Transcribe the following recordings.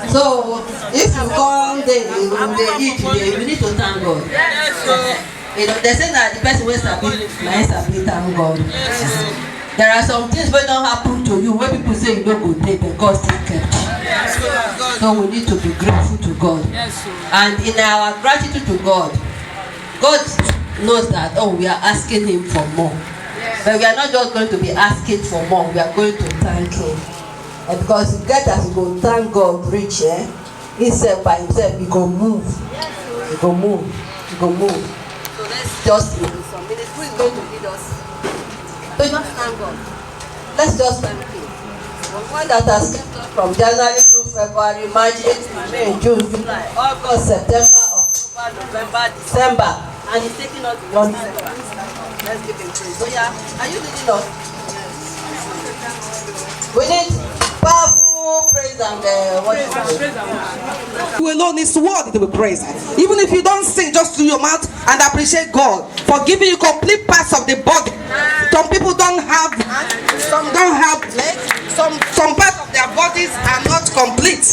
So if you come there, they eat, you need to thank God. You know, they say that the person who is happy, thank God. There are some things that don't happen to you when people say you don't go there, but God still kept you. So we need to be grateful to God. And in our gratitude to God, God knows that, oh, we are asking Him for more. But we are not just going to be asking for more, we are going to thank Him. And because you get that you go thank God rich, Himself by Himself, He go move. He go move. He go move. So let's just in some minutes. Who is going to lead us? So just thank God. Let's just thank Him. The one that has kept us from January through February, March, April, May, June, July, August, September, October, November, December, and He's taking us beyond December. Let's give Him praise. So yeah, are you leading us? We need powerful praise and worship. You alone is worthy to be praised. Even if you don't sing, just through your mouth and appreciate God for giving you complete parts of the body. Some people don't have, some don't have legs, some parts of their bodies are not complete.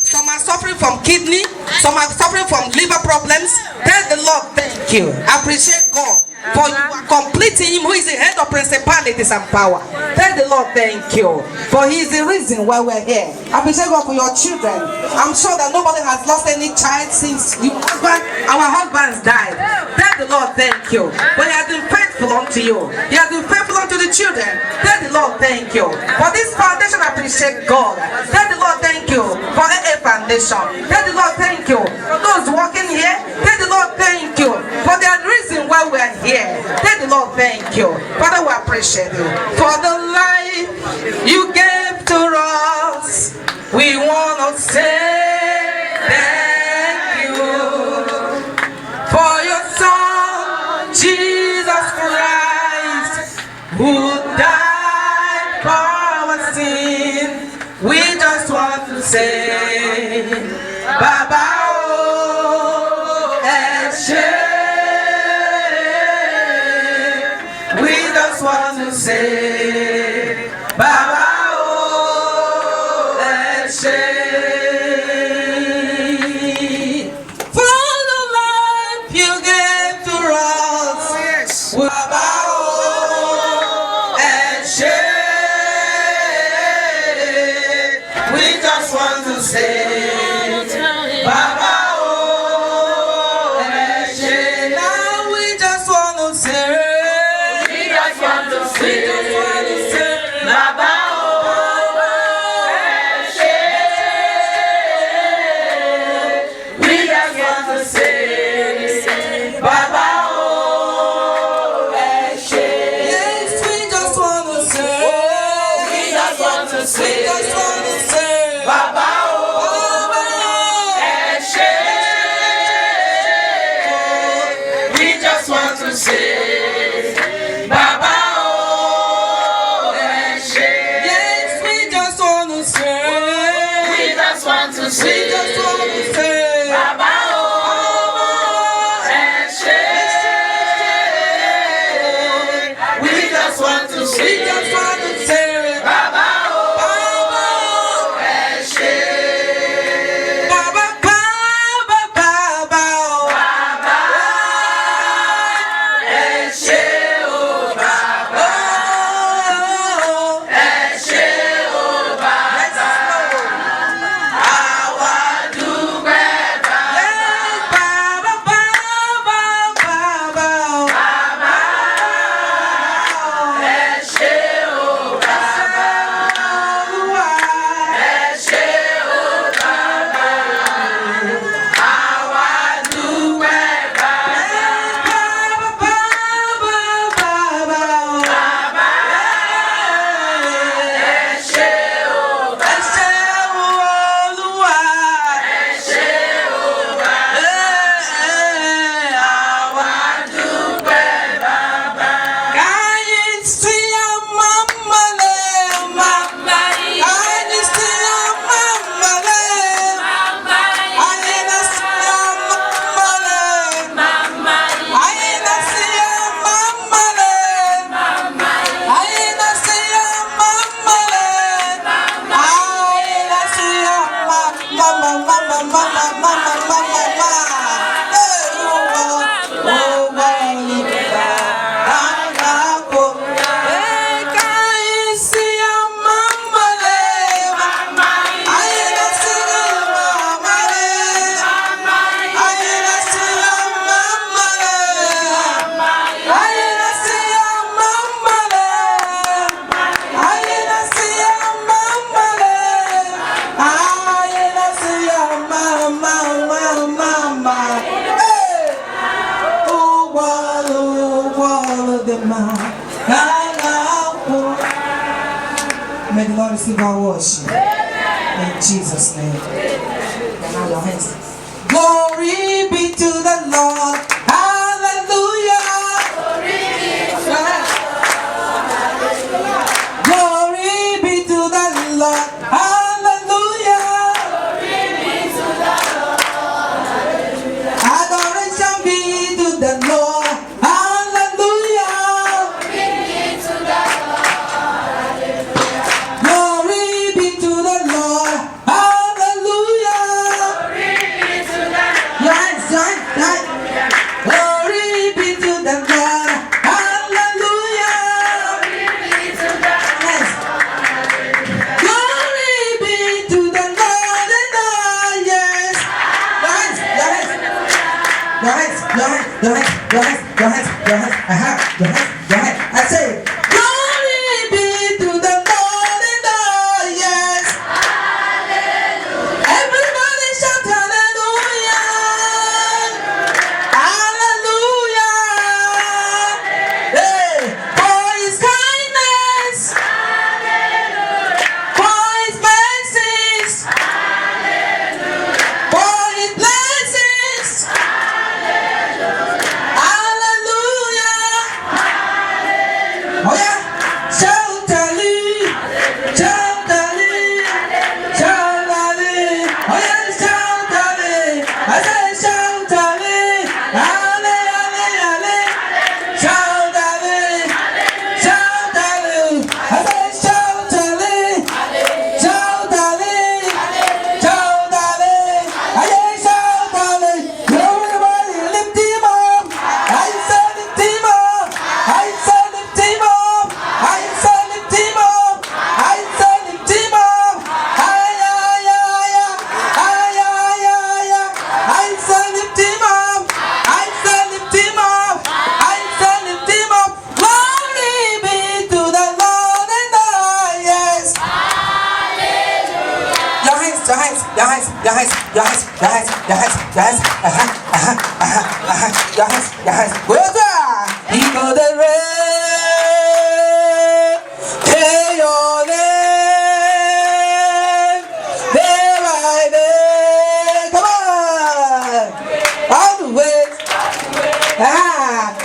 Some are suffering from kidney, some are suffering from liver problems. Tell the Lord thank you. Appreciate God. For you are completing Him who is the head of principalities and power. Tell the Lord thank you. For He is the reason why we're here. Appreciate God for your children. I'm sure that nobody has lost any child since our husbands died. Tell the Lord thank you. But He has been faithful unto you. He has been faithful unto the children. Tell the Lord thank you. For this foundation, appreciate God. Tell the Lord thank you. For AA Foundation. Tell the Lord thank you. For those working here, tell the Lord thank you. For the reason why we are here. Tell the Lord thank you. Father, we appreciate you for the life you gave to us. We want to say thank you for your Son Jesus Christ, who died for our sin. We just want to say Baba oh, Eshe. Want to say Baba oh Eshe for the life you gave to us. Yes. Baba oh Eshe. We just want to say Baba oh Eshe. Now we just want to say Baba oh Eshe. We just want to say Baba oh Eshe. Yes, we just want to say. We just want to say. We just want to say Baba oh May the Lord receive our worship. In Jesus' name. Now your hands. Glory be to the Lord. Hallelujah. Glory be to the Lord. Hallelujah. Adoration be to the Lord. Hallelujah. Glory be to the Lord. Hallelujah. Your hands, your hands, your hands. Glory be to the Lord. Hallelujah. Yes. Glory be to the Lord in the highest. Your hands, your hands, your hands, your hands, your hands, your hands, your hands, your hands, your hands, your hands. I say, glory be to the Lord in the highest. Everybody shout hallelujah. Hallelujah. Hey, for his kindness, for his mercies, for his blessings. Hallelujah. Oh yeah. Shout hallelujah. Shout hallelujah. Shout hallelujah. Oh yeah, shout hallelujah. I say shout hallelujah. Hallelujah. Shout hallelujah. Shout hallelujah. I say shout hallelujah. Shout hallelujah. Shout hallelujah. I say shout hallelujah. Everybody lift him up. I say lift him up. I say lift him up. I say lift him up. I say lift him up. Ay ay ay ay ay ay ay. I say lift him up. I say lift him up. I say lift him up. Glory be to the Lord in the highest. Your hands, your hands, your hands, your hands, your hands, your hands, your hands, your hands, your hands, your hands. Go there. He go the rain. Say your name. Day by day. Come on. All the way.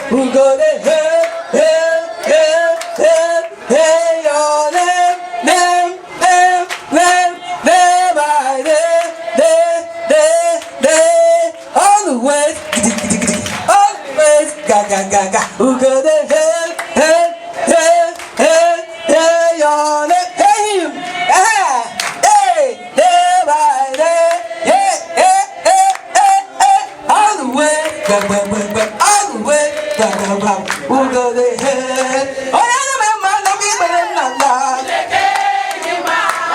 Who go the hey, hey, hey, hey, hey, your name, name, name, name, day by day, day, day, day, all the way, all the way, ga ga ga ga. Who go the hey, hey, hey, hey, hey, your name, hey him, hey, day by day, yeah, hey, hey, hey, hey, all the way, ga ga ga ga, all the way, ga ga ga. Who go the hey? Oh yeah, man, man, no be better than that. Oh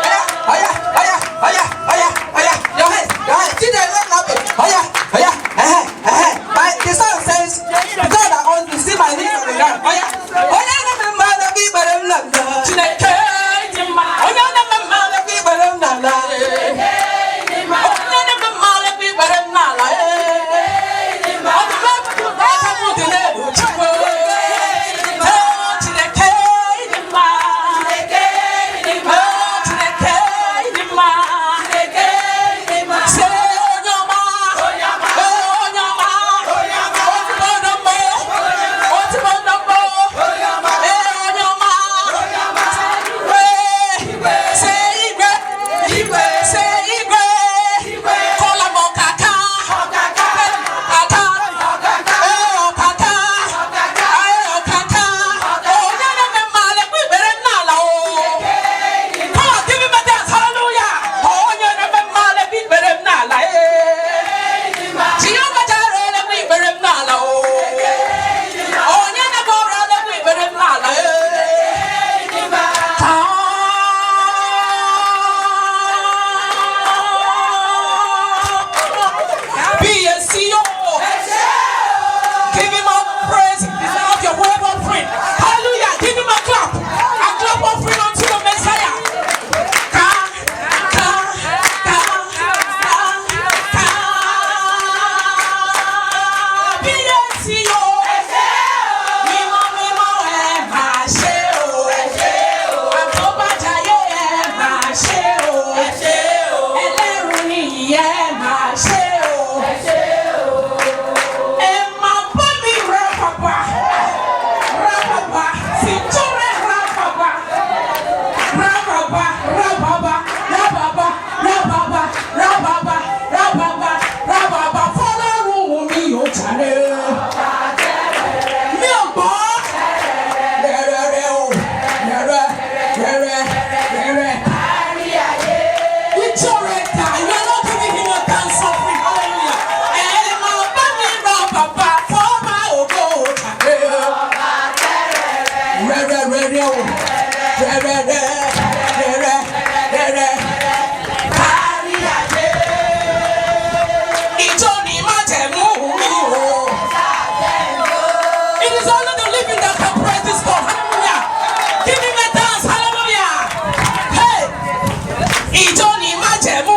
yeah, oh yeah, oh yeah, oh yeah, oh yeah. Your hands, see the leg now, baby. Oh yeah, My the song says, because I want to see my knees on the ground. Oh yeah. Ìjọ ni májẹ̀mú.